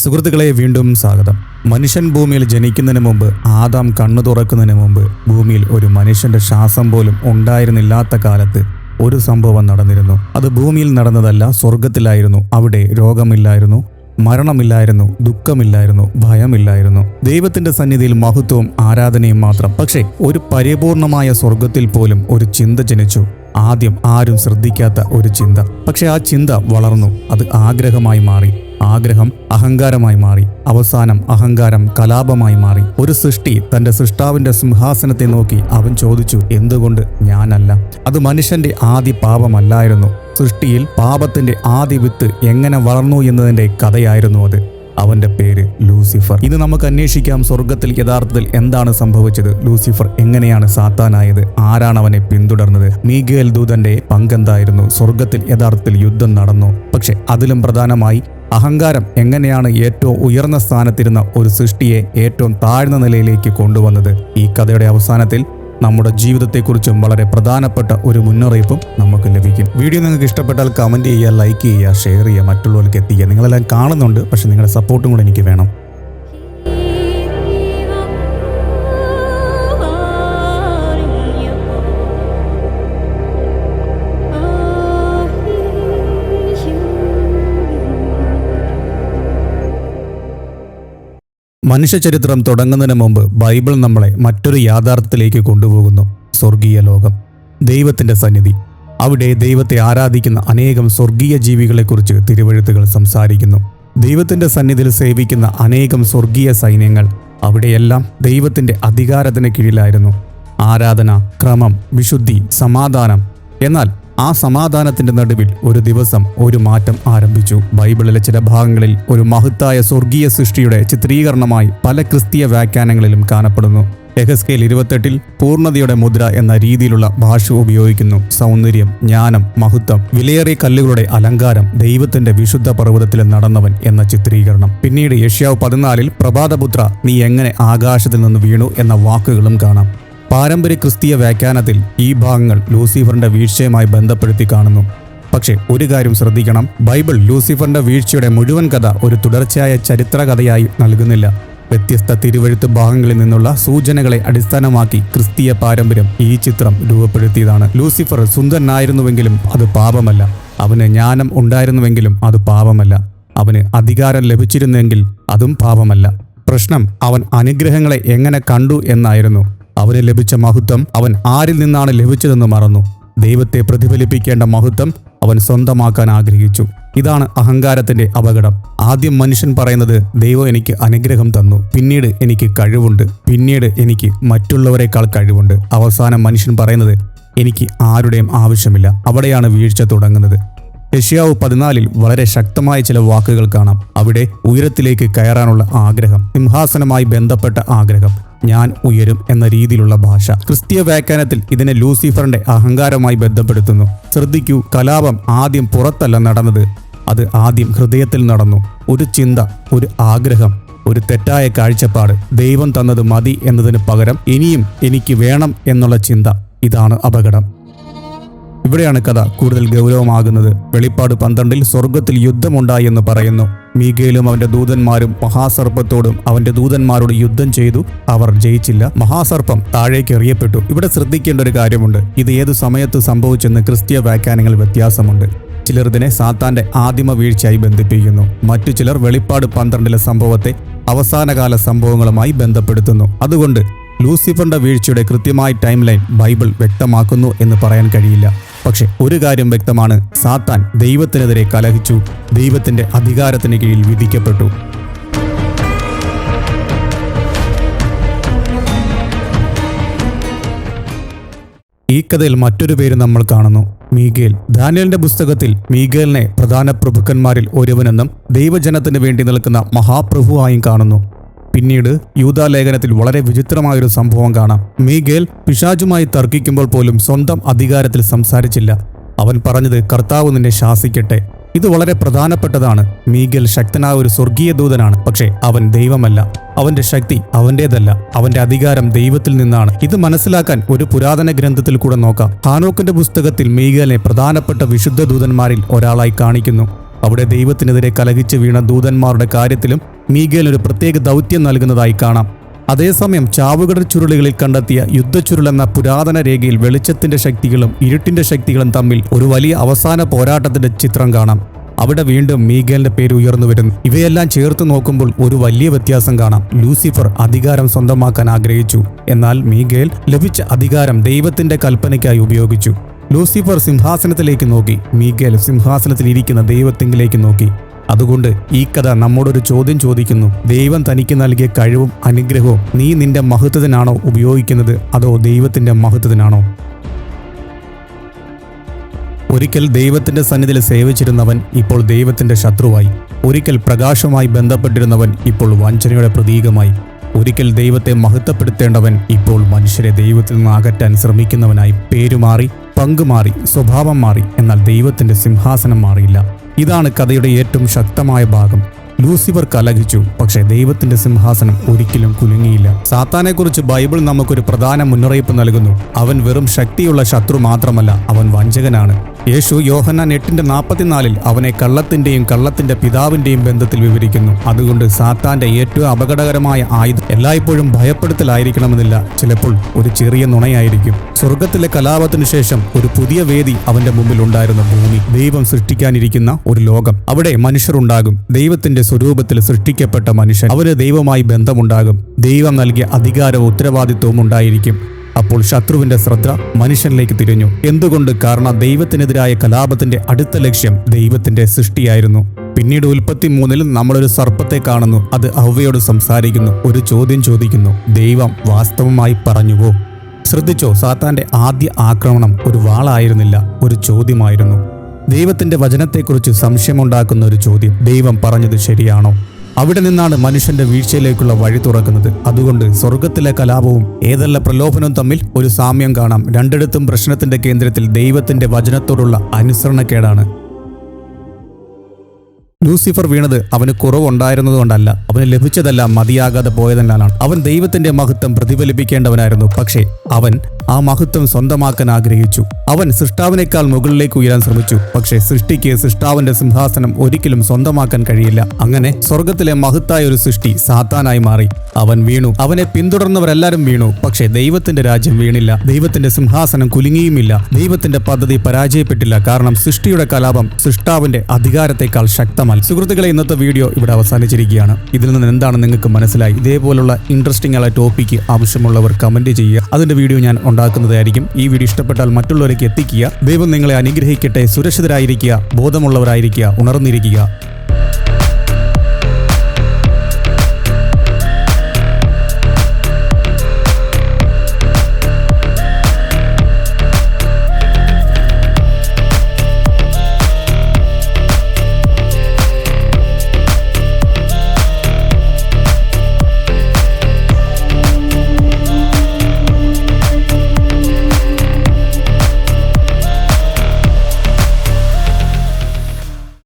സുഹൃത്തുക്കളെ, വീണ്ടും സ്വാഗതം. മനുഷ്യൻ ഭൂമിയിൽ ജനിക്കുന്നതിന് മുമ്പ്, ആദാം കണ്ണു തുറക്കുന്നതിന് മുമ്പ് ഭൂമിയിൽ ഒരു മനുഷ്യന്റെ ശ്വാസം പോലും ഉണ്ടായിരുന്നില്ലാത്ത കാലത്ത് ഒരു സംഭവം നടന്നിരുന്നു. അത് ഭൂമിയിൽ നടന്നതല്ല, സ്വർഗത്തിലായിരുന്നു. അവിടെ രോഗമില്ലായിരുന്നു, മരണമില്ലായിരുന്നു, ദുഃഖമില്ലായിരുന്നു, ഭയമില്ലായിരുന്നു. ദൈവത്തിന്റെ സന്നിധിയിൽ മഹത്വവും ആരാധനയും മാത്രം. പക്ഷേ ഒരു പരിപൂർണമായ സ്വർഗത്തിൽ പോലും ഒരു ചിന്ത ജനിച്ചു. ആദ്യം ആരും ശ്രദ്ധിക്കാത്ത ഒരു ചിന്ത. പക്ഷെ ആ ചിന്ത വളർന്നു. അത് ആഗ്രഹമായി മാറി. ആഗ്രഹം അഹങ്കാരമായി മാറി. അവസാനം അഹങ്കാരം കലാപമായി മാറി. ഒരു സൃഷ്ടി തന്റെ സൃഷ്ടാവിന്റെ സിംഹാസനത്തെ നോക്കി അവൻ ചോദിച്ചു, എന്തുകൊണ്ട് ഞാനല്ല? അത് മനുഷ്യന്റെ ആദി പാപമല്ലായിരുന്നു. സൃഷ്ടിയിൽ പാപത്തിന്റെ ആദി വിത്ത് എങ്ങനെ വളർന്നു എന്നതിന്റെ കഥയായിരുന്നു അത്. അവന്റെ പേര് ലൂസിഫർ. ഇന്ന് നമുക്ക് അന്വേഷിക്കാം, സ്വർഗത്തിൽ യഥാർത്ഥത്തിൽ എന്താണ് സംഭവിച്ചത്? ലൂസിഫർ എങ്ങനെയാണ് സാത്താനായത്? ആരാണ് അവനെ പിന്തുടർന്നത്? മീഖേൽ ദൂതന്റെ പങ്കെന്തായിരുന്നു? സ്വർഗത്തിൽ യഥാർത്ഥത്തിൽ യുദ്ധം നടന്നു. പക്ഷെ അതിലും പ്രധാനമായി അഹങ്കാരം എങ്ങനെയാണ് ഏറ്റവും ഉയർന്ന സ്ഥാനത്തിരുന്ന ഒരു സൃഷ്ടിയെ ഏറ്റവും താഴ്ന്ന നിലയിലേക്ക് കൊണ്ടുവന്നത്? ഈ കഥയുടെ അവസാനത്തിൽ നമ്മുടെ ജീവിതത്തെക്കുറിച്ചും വളരെ പ്രധാനപ്പെട്ട ഒരു മുന്നറിയിപ്പും നമുക്ക് ലഭിക്കും. വീഡിയോ നിങ്ങൾക്ക് ഇഷ്ടപ്പെട്ടാൽ കമൻറ്റ് ചെയ്യുക, ലൈക്ക് ചെയ്യുക, ഷെയർ ചെയ്യുക, മറ്റുള്ളവർക്ക് എത്തിക്കുക. നിങ്ങളെല്ലാം കാണുന്നുണ്ട്, പക്ഷെ നിങ്ങളുടെ സപ്പോർട്ടും കൂടെ എനിക്ക് വേണം. മനുഷ്യചരിത്രം തുടങ്ങുന്നതിന് മുമ്പ് ബൈബിൾ നമ്മളെ മറ്റൊരു യാഥാർത്ഥ്യത്തിലേക്ക് കൊണ്ടുപോകുന്നു. സ്വർഗീയ ലോകം, ദൈവത്തിന്റെ സന്നിധി. അവിടെ ദൈവത്തെ ആരാധിക്കുന്ന അനേകം സ്വർഗീയ ജീവികളെക്കുറിച്ച് തിരുവെഴുത്തുകൾ സംസാരിക്കുന്നു. ദൈവത്തിന്റെ സന്നിധിയിൽ സേവിക്കുന്ന അനേകം സ്വർഗീയ സൈന്യങ്ങൾ. അവിടെയെല്ലാം ദൈവത്തിന്റെ അധികാരത്തിന് കീഴിലായിരുന്നു. ആരാധന, ക്രമം, വിശുദ്ധി, സമാധാനം. എന്നാൽ ആ സമാധാനത്തിന്റെ നടുവിൽ ഒരു ദിവസം ഒരു മാറ്റം ആരംഭിച്ചു. ബൈബിളിലെ ചില ഭാഗങ്ങളിൽ ഒരു മഹത്തായ സ്വർഗീയ സൃഷ്ടിയുടെ ചിത്രീകരണമായി പല ക്രിസ്തീയ വ്യാഖ്യാനങ്ങളിലും കാണപ്പെടുന്നു. യെഹെസ്കേൽ 28 പൂർണ്ണതയുടെ മുദ്ര എന്ന രീതിയിലുള്ള ഭാഷ ഉപയോഗിക്കുന്നു. സൗന്ദര്യം, ജ്ഞാനം, മഹത്വം, വിലയേറിയ കല്ലുകളുടെ അലങ്കാരം, ദൈവത്തിന്റെ വിശുദ്ധ പർവ്വതത്തിൽ നടന്നവൻ എന്ന ചിത്രീകരണം. പിന്നീട് യെശയ്യാവ് 14 പ്രഭാതപുത്ര, നീ എങ്ങനെ ആകാശത്തിൽ നിന്ന് വീണു എന്ന വാക്കുകളും കാണാം. പാരമ്പര്യ ക്രിസ്തീയ വ്യാഖ്യാനത്തിൽ ഈ ഭാഗങ്ങൾ ലൂസിഫറിന്റെ വീഴ്ചയുമായി ബന്ധപ്പെടുത്തി കാണുന്നു. പക്ഷേ ഒരു കാര്യം ശ്രദ്ധിക്കണം, ബൈബിൾ ലൂസിഫറിന്റെ വീഴ്ചയുടെ മുഴുവൻ കഥ ഒരു തുടർച്ചയായ ചരിത്ര കഥയായി നൽകുന്നില്ല. വ്യത്യസ്ത തിരുവെഴുത്ത് ഭാഗങ്ങളിൽ നിന്നുള്ള സൂചനകളെ അടിസ്ഥാനമാക്കി ക്രിസ്തീയ പാരമ്പര്യം ഈ ചിത്രം രൂപപ്പെടുത്തിയതാണ്. ലൂസിഫർ സുന്ദരനായിരുന്നുവെങ്കിലും അത് പാപമല്ല. അവന് ജ്ഞാനം ഉണ്ടായിരുന്നുവെങ്കിലും അത് പാപമല്ല. അവന് അധികാരം ലഭിച്ചിരുന്നെങ്കിൽ അതും പാപമല്ല. പ്രശ്നം അവൻ അനുഗ്രഹങ്ങളെ എങ്ങനെ കണ്ടു എന്നായിരുന്നു. അവന് ലഭിച്ച മഹത്വം അവൻ ആരിൽ നിന്നാണ് ലഭിച്ചതെന്ന് മറന്നു. ദൈവത്തെ പ്രതിഫലിപ്പിക്കേണ്ട മഹത്വം അവൻ സ്വന്തമാക്കാൻ ആഗ്രഹിച്ചു. ഇതാണ് അഹങ്കാരത്തിന്റെ അപകടം. ആദ്യം മനുഷ്യൻ പറയുന്നത്, ദൈവം എനിക്ക് അനുഗ്രഹം തന്നു, പിന്നീട് എനിക്ക് കഴിവുണ്ട്, പിന്നീട് എനിക്ക് മറ്റുള്ളവരെക്കാൾ കഴിവുണ്ട്. അവസാനം മനുഷ്യൻ പറയുന്നത്, എനിക്ക് ആരുടെയും ആവശ്യമില്ല. അവിടെയാണ് വീഴ്ച തുടങ്ങുന്നത്. യെശയ്യാവ് 14 വളരെ ശക്തമായ ചില വാക്കുകൾ കാണാം. അവിടെ ഉയരത്തിലേക്ക് കയറാനുള്ള ആഗ്രഹം, സിംഹാസനമായി ബന്ധപ്പെട്ട ആഗ്രഹം, ഞാൻ ഉയരും എന്ന രീതിയിലുള്ള ഭാഷ. ക്രിസ്തീയ വ്യാഖ്യാനത്തിൽ ഇതിനെ ലൂസിഫറിന്റെ അഹങ്കാരമായി ബന്ധപ്പെടുത്തുന്നു. ശ്രദ്ധിക്കൂ, കലാപം ആദ്യം പുറത്തല്ല നടന്നത്, അത് ആദ്യം ഹൃദയത്തിൽ നടന്നു. ഒരു ചിന്ത, ഒരു ആഗ്രഹം, ഒരു തെറ്റായ കാഴ്ചപ്പാട്. ദൈവം തന്നത് മതി എന്നതിന് പകരം ഇനിയും എനിക്ക് വേണം എന്നുള്ള ചിന്ത. ഇതാണ് അപകടം. ഇവിടെയാണ് കഥ കൂടുതൽ ഗൗരവമാകുന്നത്. വെളിപ്പാട് 12 സ്വർഗത്തിൽ യുദ്ധമുണ്ടായി എന്ന് പറയുന്നു. മീഖേലും അവന്റെ ദൂതന്മാരും മഹാസർപ്പത്തോടും അവന്റെ ദൂതന്മാരോട് യുദ്ധം ചെയ്തു. അവർ ജയിച്ചില്ല. മഹാസർപ്പം താഴേക്ക് എറിയപ്പെട്ടു. ഇവിടെ ശ്രദ്ധിക്കേണ്ട ഒരു കാര്യമുണ്ട്. ഇത് ഏതു സമയത്ത് സംഭവിച്ചെന്ന് ക്രിസ്തീയ വ്യാഖ്യാനങ്ങൾ വ്യത്യാസമുണ്ട്. ചിലർ ഇതിനെ സാത്താന്റെ ആദിമ വീഴ്ചയായി ബന്ധിപ്പിക്കുന്നു. മറ്റു ചിലർ വെളിപ്പാട് 12 സംഭവത്തെ അവസാനകാല സംഭവങ്ങളുമായി ബന്ധപ്പെടുത്തുന്നു. അതുകൊണ്ട് ലൂസിഫറിന്റെ വീഴ്ചയുടെ കൃത്യമായ ടൈം ലൈൻ ബൈബിൾ വ്യക്തമാക്കുന്നു എന്ന് പറയാൻ കഴിയില്ല. പക്ഷെ ഒരു കാര്യം വ്യക്തമാണ്, സാത്താൻ ദൈവത്തിനെതിരെ കലഹിച്ചു, ദൈവത്തിന്റെ അധികാരത്തിന് കീഴിൽ വിധിക്കപ്പെട്ടു. ഈ കഥയിൽ മറ്റൊരു പേര് നമ്മൾ കാണുന്നു, മീഖേൽ. ദാനിയേലിന്റെ പുസ്തകത്തിൽ മീഖേലിനെ പ്രധാന പ്രഭുക്കന്മാരിൽ ഒരുവനെന്നും ദൈവജനത്തിന് വേണ്ടി നിൽക്കുന്ന മഹാപ്രഭുവായും കാണുന്നു. പിന്നീട് യൂദാലേഖനത്തിൽ വളരെ വിചിത്രമായൊരു സംഭവം കാണാം. മീഖേൽ പിശാചുമായി തർക്കിക്കുമ്പോൾ പോലും സ്വന്തം അധികാരത്തിൽ സംസാരിച്ചില്ല. അവൻ പറഞ്ഞത്, കർത്താവ് നിന്നെ ശാസിക്കട്ടെ. ഇത് വളരെ പ്രധാനപ്പെട്ടതാണ്. മീഖേൽ ശക്തനായ ഒരു സ്വർഗീയ ദൂതനാണ്, പക്ഷേ അവൻ ദൈവമല്ല. അവന്റെ ശക്തി അവന്റേതല്ല, അവന്റെ അധികാരം ദൈവത്തിൽ നിന്നാണ്. ഇത് മനസ്സിലാക്കാൻ ഒരു പുരാതന ഗ്രന്ഥത്തിൽ കൂടെ നോക്കാം. ഹാനോക്കിന്റെ പുസ്തകത്തിൽ മീഖേലിനെ പ്രധാനപ്പെട്ട വിശുദ്ധ ദൂതന്മാരിൽ ഒരാളായി കാണിക്കുന്നു. അവിടെ ദൈവത്തിനെതിരെ കലഹിച്ച് വീണ ദൂതന്മാരുടെ കാര്യത്തിലും മീഗേൽ ഒരു പ്രത്യേക ദൗത്യം നൽകുന്നതായി കാണാം. അതേസമയം ചാവുകടൽ ചുരുളുകളിൽ കണ്ടെത്തിയ യുദ്ധച്ചുരുൾ എന്ന പുരാതന രേഖയിൽ വെളിച്ചത്തിന്റെ ശക്തികളും ഇരുട്ടിന്റെ ശക്തികളും തമ്മിൽ ഒരു വലിയ അവസാന പോരാട്ടത്തിന്റെ ചിത്രം കാണാം. അവിടെ വീണ്ടും മീഗേലിന്റെ പേര് ഉയർന്നു വരുന്നു. ഇവയെല്ലാം ചേർത്ത് നോക്കുമ്പോൾ ഒരു വലിയ വ്യത്യാസം കാണാം. ലൂസിഫർ അധികാരം സ്വന്തമാക്കാൻ ആഗ്രഹിച്ചു, എന്നാൽ മീഗേൽ ലഭിച്ച അധികാരം ദൈവത്തിന്റെ കൽപ്പനയ്ക്കായി ഉപയോഗിച്ചു. ലൂസിഫർ സിംഹാസനത്തിലേക്ക് നോക്കി, മീഗേൽ സിംഹാസനത്തിൽ ഇരിക്കുന്ന ദൈവത്തിങ്കിലേക്ക് നോക്കി. അതുകൊണ്ട് ഈ കഥ നമ്മോടൊരു ചോദ്യം ചോദിക്കുന്നു: ദൈവം തനിക്ക് നൽകിയ കഴിവും അനുഗ്രഹവും നീ നിന്റെ മഹത്വത്തിനാണോ ഉപയോഗിക്കുന്നത്, അതോ ദൈവത്തിന്റെ മഹത്വത്തിനാണോ? ഒരിക്കൽ ദൈവത്തിന്റെ സന്നിധിയിൽ സേവിച്ചിരുന്നവൻ ഇപ്പോൾ ദൈവത്തിന്റെ ശത്രുവായി. ഒരിക്കൽ പ്രകാശവുമായി ബന്ധപ്പെട്ടിരുന്നവൻ ഇപ്പോൾ വഞ്ചനയുടെ പ്രതീകമായി. ഒരിക്കൽ ദൈവത്തെ മഹത്വപ്പെടുത്തേണ്ടവൻ ഇപ്പോൾ മനുഷ്യരെ ദൈവത്തിൽ നിന്ന് അകറ്റാൻ ശ്രമിക്കുന്നവനായി. പേരുമാറി, പങ്കുമാറി, സ്വഭാവം മാറി, എന്നാൽ ദൈവത്തിന്റെ സിംഹാസനം മാറിയില്ല. ഇതാണ് കഥയുടെ ഏറ്റവും ശക്തമായ ഭാഗം. ലൂസിഫർ കലഹിച്ചു, പക്ഷേ ദൈവത്തിന്റെ സിംഹാസനം ഒരിക്കലും കുലുങ്ങിയില്ല. സാത്താനെക്കുറിച്ച് ബൈബിൾ നമുക്കൊരു പ്രധാന മുന്നറിയിപ്പ് നൽകുന്നു. അവൻ വെറും ശക്തിയുള്ള ശത്രു മാത്രമല്ല, അവൻ വഞ്ചകനാണ്. യേശു യോഹന്നാൻ 8:44 അവനെ കള്ളത്തിന്റെയും കള്ളത്തിന്റെ പിതാവിന്റെയും ബന്ധത്തിൽ വിവരിക്കുന്നു. അതുകൊണ്ട് സാത്താന്റെ ഏറ്റവും അപകടകരമായ ആയുധം എല്ലായ്പ്പോഴും ഭയപ്പെടുത്തലായിരിക്കണമെന്നില്ല, ചിലപ്പോൾ ഒരു ചെറിയ നുണയായിരിക്കും. സ്വർഗത്തിലെ കലാപത്തിനു ശേഷം ഒരു പുതിയ വേദി അവന്റെ മുമ്പിൽ ഉണ്ടായിരുന്ന ഭൂമി, ദൈവം സൃഷ്ടിക്കാനിരിക്കുന്ന ഒരു ലോകം. അവിടെ മനുഷ്യർ ഉണ്ടാകും. ദൈവത്തിന്റെ സ്വരൂപത്തിൽ സൃഷ്ടിക്കപ്പെട്ട മനുഷ്യൻ. അവന് ദൈവവുമായി ബന്ധമുണ്ടാകും. ദൈവം നൽകിയ അധികാരവും ഉത്തരവാദിത്വവും ഉണ്ടായിരിക്കും. അപ്പോൾ ശത്രുവിന്റെ ശ്രദ്ധ മനുഷ്യനിലേക്ക് തിരിഞ്ഞു. എന്തുകൊണ്ട്? കാരണം ദൈവത്തിനെതിരായ കലാപത്തിന്റെ അടുത്ത ലക്ഷ്യം ദൈവത്തിന്റെ സൃഷ്ടിയായിരുന്നു. പിന്നീട് ഉൽപ്പത്തി 3 നമ്മളൊരു സർപ്പത്തെ കാണുന്നു. അത് ഹവ്വയോട് സംസാരിക്കുന്നു, ഒരു ചോദ്യം ചോദിക്കുന്നു: ദൈവം വാസ്തവമായി പറഞ്ഞുവോ? ശ്രദ്ധിച്ചോ, സാത്താന്റെ ആദ്യ ആക്രമണം ഒരു വാളായിരുന്നില്ല, ഒരു ചോദ്യമായിരുന്നു. ദൈവത്തിന്റെ വചനത്തെക്കുറിച്ച് സംശയമുണ്ടാക്കുന്ന ഒരു ചോദ്യം. ദൈവം പറഞ്ഞത് ശരിയാണോ? അവിടെ നിന്നാണ് മനുഷ്യന്റെ വീഴ്ചയിലേക്കുള്ള വഴി തുറക്കുന്നത്. അതുകൊണ്ട് സ്വർഗത്തിലെ കലാപവും ഏതല്ല പ്രലോഭനവും തമ്മിൽ ഒരു സാമ്യം കാണാം. രണ്ടിടത്തും പ്രശ്നത്തിന്റെ കേന്ദ്രത്തിൽ ദൈവത്തിന്റെ വചനത്തോടുള്ള അനുസരണക്കേടാണ്. ലൂസിഫർ വീണത് അവന് കുറവുണ്ടായിരുന്നതുകൊണ്ടല്ല, അവന് ലഭിച്ചതെല്ലാം മതിയാകാതെ പോയതിനാലാണ്. അവൻ ദൈവത്തിന്റെ മഹത്വം പ്രതിഫലിപ്പിക്കേണ്ടവനായിരുന്നു. പക്ഷേ അവൻ ആ മഹത്വം സ്വന്തമാക്കാൻ ആഗ്രഹിച്ചു. അവൻ സൃഷ്ടാവിനേക്കാൾ മുകളിലേക്ക് ഉയരാൻ ശ്രമിച്ചു. പക്ഷേ സൃഷ്ടിക്ക് സൃഷ്ടാവിന്റെ സിംഹാസനം ഒരിക്കലും സ്വന്തമാക്കാൻ കഴിയില്ല. അങ്ങനെ സ്വർഗത്തിലെ മഹത്തായ ഒരു സൃഷ്ടി സാത്താനായി മാറി. അവൻ വീണു. അവനെ പിന്തുടർന്നവരെല്ലാവരും വീണു. പക്ഷേ ദൈവത്തിന്റെ രാജ്യം വീണില്ല. ദൈവത്തിന്റെ സിംഹാസനം കുലുങ്ങിയുമില്ല. ദൈവത്തിന്റെ പദ്ധതി പരാജയപ്പെട്ടില്ല. കാരണം സൃഷ്ടിയുടെ കലാപം സൃഷ്ടാവിന്റെ അധികാരത്തെക്കാൾ ശക്തമല്ല. സുഹൃത്തുക്കളെ, ഇന്നത്തെ വീഡിയോ ഇവിടെ അവസാനിച്ചിരിക്കുകയാണ്. ഇതിൽ നിന്ന് എന്താണ് നിങ്ങൾക്ക് മനസ്സിലായി? ഇതേപോലുള്ള ഇൻട്രസ്റ്റിംഗ് ആയ ടോപ്പിക്ക് ആവശ്യമുള്ളവർ കമന്റ് ചെയ്യുക. അതിന്റെ വീഡിയോ ഞാൻ ഉണ്ടാക്കുന്നതായിരിക്കും. ഈ വീഡിയോ ഇഷ്ടപ്പെട്ടാൽ മറ്റുള്ളവരേക്ക് എത്തിക്കുക. ദൈവം നിങ്ങളെ അനുഗ്രഹിക്കട്ടെ. സുരക്ഷിതരായിരിക്കുക, ബോധമുള്ളവരായിരിക്കുക, ഉണർന്നിരിക്കുക.